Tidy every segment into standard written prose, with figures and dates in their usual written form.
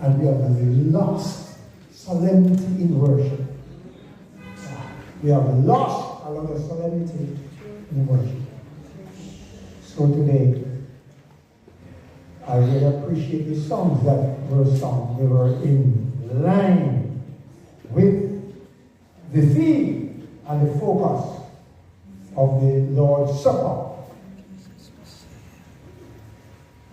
And we have lost solemnity in worship. We have lost a lot of solemnity in worship. So today, I really appreciate the songs that were sung. They were in line with the theme and the focus of the Lord's Supper.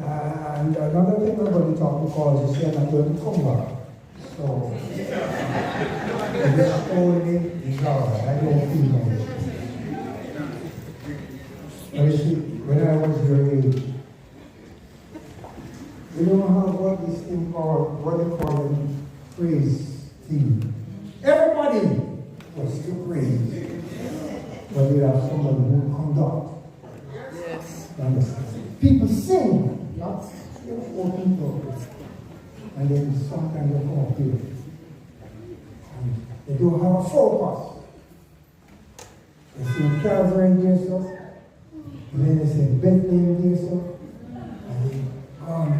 And another thing I'm going to talk because you say I'm not going to come back. So, if it's only it's all right. I don't feel like it. And you see, when I was your age, we don't have what this thing called, what they call it, praise team. Everybody was to praise. But we have somebody who conduct. Yes. Understand? People sing, not for people. And then sometimes they come up here. And they don't have a focus. They sing Calvary and their stuff. And then they sing Bethlehem and their stuff. And they come.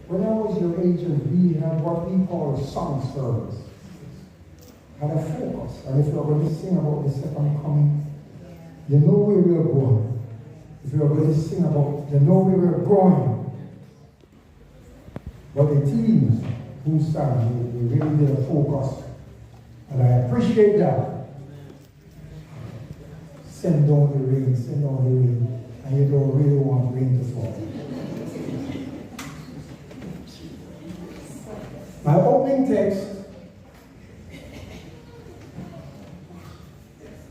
When I was your age, we had what we call a song service. Had a focus. And if you're going to sing about the second coming, you know where we're going. If you're going to sing about, you know where we're going. But the teams who sang, they really did a focus. And I appreciate that. Send down the rain, send down the rain. And you don't really want rain to fall. My opening text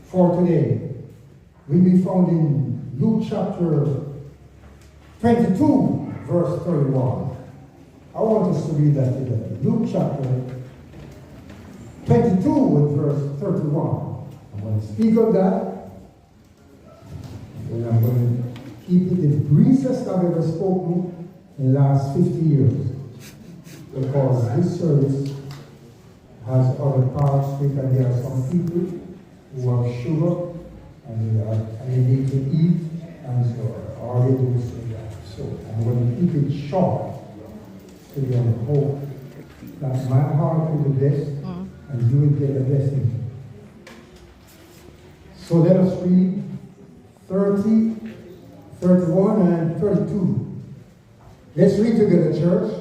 for today will be found in Luke chapter 22, verse 31. I want us to read that today. Luke chapter 22 with verse 31. I'm going to speak of that. And I'm going to keep it the briefest I've ever spoken in the last 50 years. Because this service has other parts to it, and there are some people who have sugar and they need to eat, and so all they do is say that. So I'm going to keep it short so you hope that my heart will be blessed and you will get a blessing. So let us read 30, 31, and 32. Let's read together, church.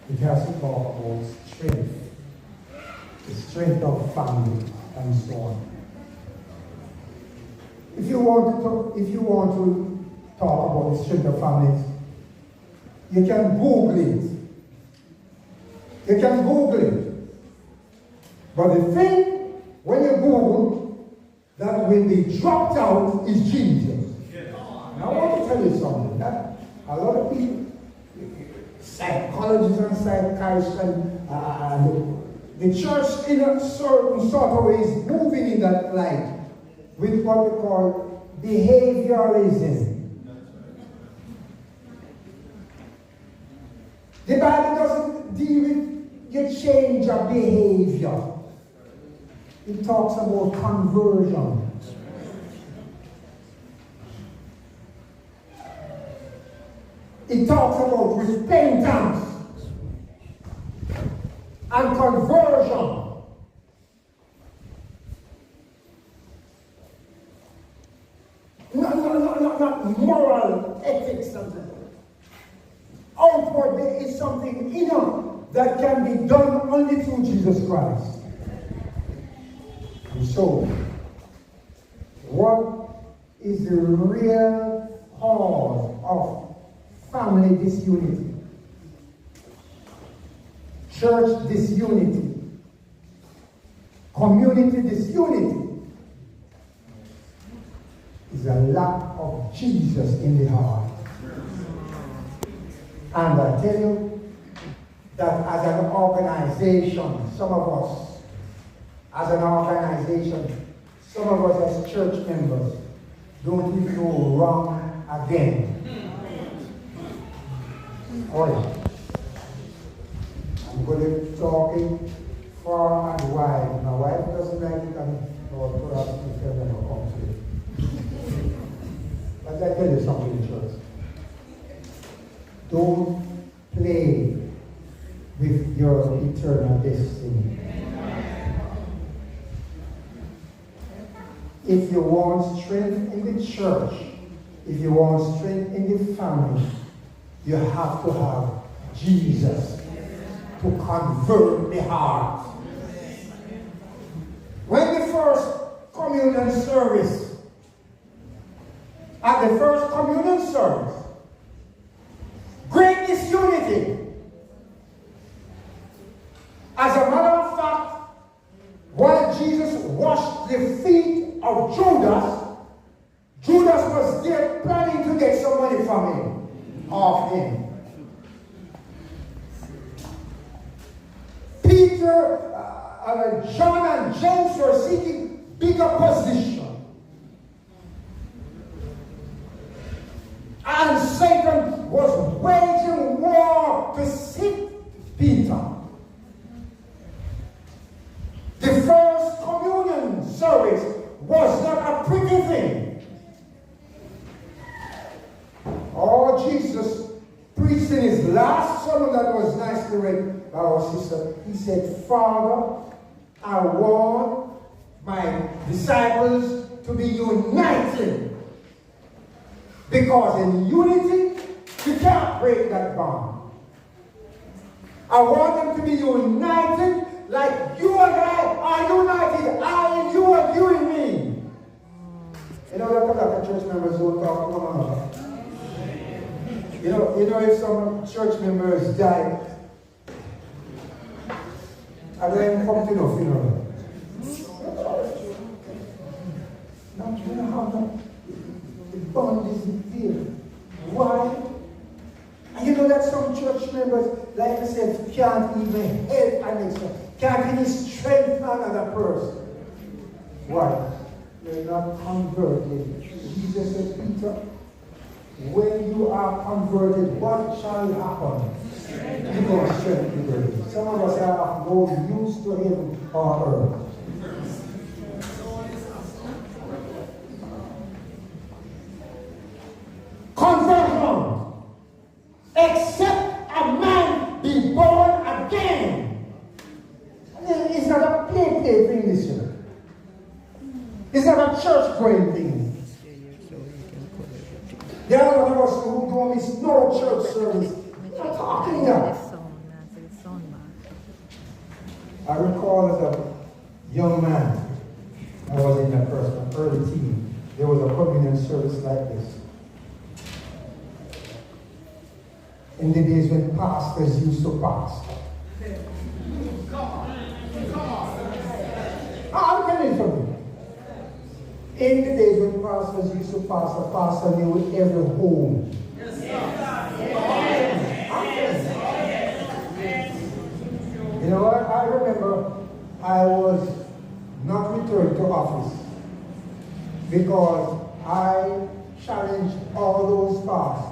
It has to talk about strength, the strength of family, and so on. If you want to talk about the strength of families, you can Google it. You can Google it. But the thing, when you Google, that will be dropped out is Jesus. Yes. Now I want to tell you something. That a lot of people, psychologists and psychiatrists and the church in a certain sort of way is moving in that light with what we call behavioralism. The Bible doesn't deal with your change of behavior. It talks about conversion. It talks about repentance and conversion. Not moral ethics. Outward, there is something inner that can be done only through Jesus Christ. And so, what is the real cause of family disunity, church disunity, community disunity? Is a lack of Jesus in the heart. And I tell you, that as an organization, some of us, as an organization, some of us as church members, don't even go wrong again. Oh yeah. I'm going to be talking far and wide. My wife doesn't like it, and Lord, perhaps you can never come to it. But I tell you something, church. Don't play with your eternal destiny. If you want strength in the church, if you want strength in the family, you have to have Jesus to convert the heart. When the first communion service, at the first communion service, great disunity. As a matter of fact, while Jesus washed the feet of Judas, Judas was there planning to get some money from him, off him. Peter, John and James were seeking bigger position. And Satan was waging war to sift Peter. The first communion service was not a pretty thing. Oh, Jesus preached in his last sermon that was nicely read by our sister. He said, Father, I want my disciples to be united. Because in unity, you can't break that bond. I want them to be united like you and I are united. I and you and you and me. You know, that's what the church members don't talk to one another. You know, if some church members die, I don't come to no funeral. Not you know how the bond isn't there. Why? And you know that some church members, like I said, can't even help another, can't even strengthen another person. Why? They're not converted. Jesus said, Peter, when you are converted, what shall happen? You're going to strengthen the burden. Some of us are no use to him or her. Conversion. Except a man be born again. It's not a play thing this year. It's not a church going thing. There are a lot of us who don't miss no church service. I'm not talking now. I recall as a young man, I was in a person, early teen, there was a communion service like this. In the days when pastors used to pastor. Come on. I'll tell you something. In the days when pastors used to pastor knew every home. You know what? I remember I was not returned to office because I challenged all those pastors.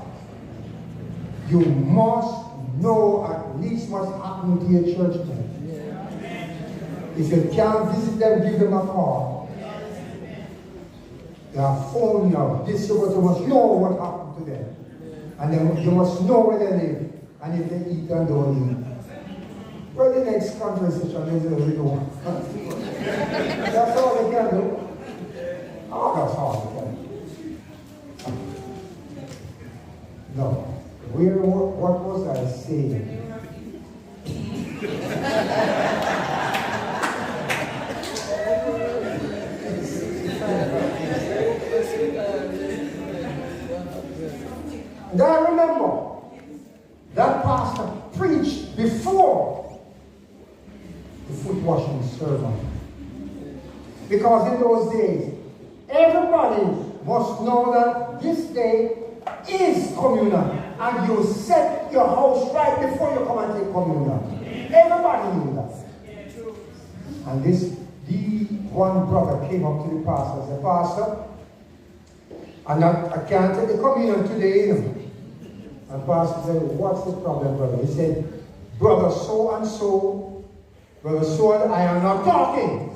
You must know at least what's happening to your church then. If you can't visit them, give them a call. They are phone now. This year, you must know what happened to them. And then you must know where they live. And if they eat and don't eat. Well, the next conversation is a little one. That's all they can do. Oh, that's all they can do. No. What was I saying? And I remember that pastor preached before the foot washing sermon. Because in those days, everybody must know that this day is communion. And you set your house right before you come and take communion. Everybody knew that. And the one brother came up to the pastor and said, Pastor, I can't take the communion today, you know. And pastor said, what's the problem, brother? He said, brother so and so, brother so and I am not talking.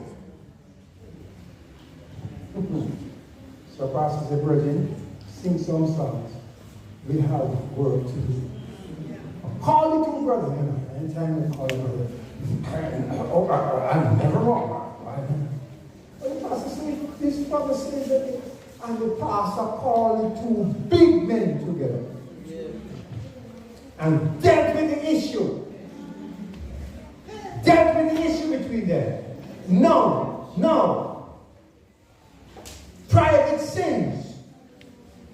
So pastor said, brethren, sing some songs. We have work to do. Call the two brothers, you know. Anytime you call a brother, I'm never wrong. But the pastor said, this brother says that, and the pastor called the two big men together and dealt with the issue. Dealt with the issue between them. No. Private sins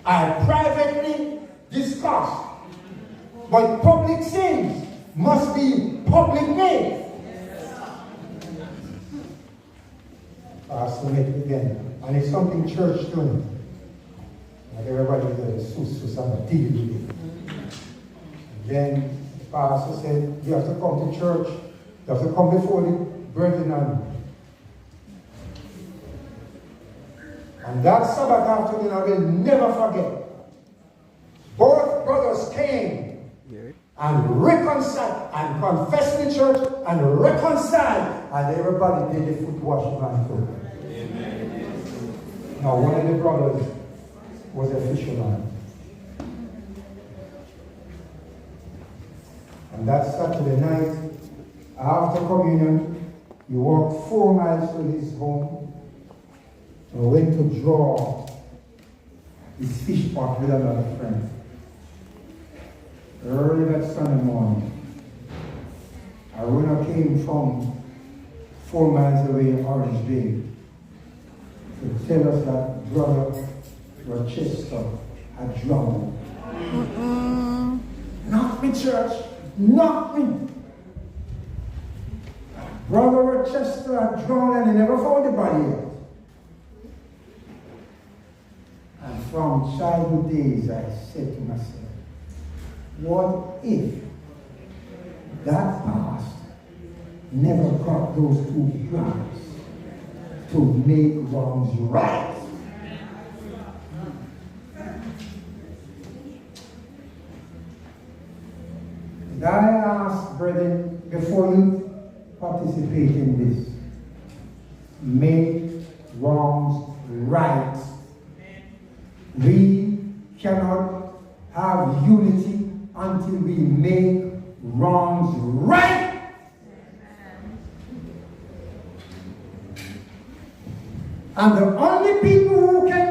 are privately discussed. But public sins must be public made. Pastor met again. And it's something church doing. Like everybody does, and deal with it. Then the pastor said, you have to come to church. You have to come before the brethren. And that Sabbath afternoon I will never forget. Both brothers came and reconciled and confessed in church and reconciled. And everybody did the foot washing and food. Now one of the brothers was a fisherman. And that Saturday night, after communion, he walked 4 miles to his home and went to draw his fish pot with another friend. Early that Sunday morning, a runner came from 4 miles away in Orange Bay to tell us that Brother Rochester had drowned. Not me, church. Not me. Brother Rochester had drowned and he never found the body yet. And from childhood days I said to myself, what if that past never got those two brothers to make wrongs right? And I ask, brethren, before you participate in this, make wrongs right. We cannot have unity until we make wrongs right. And the only people who can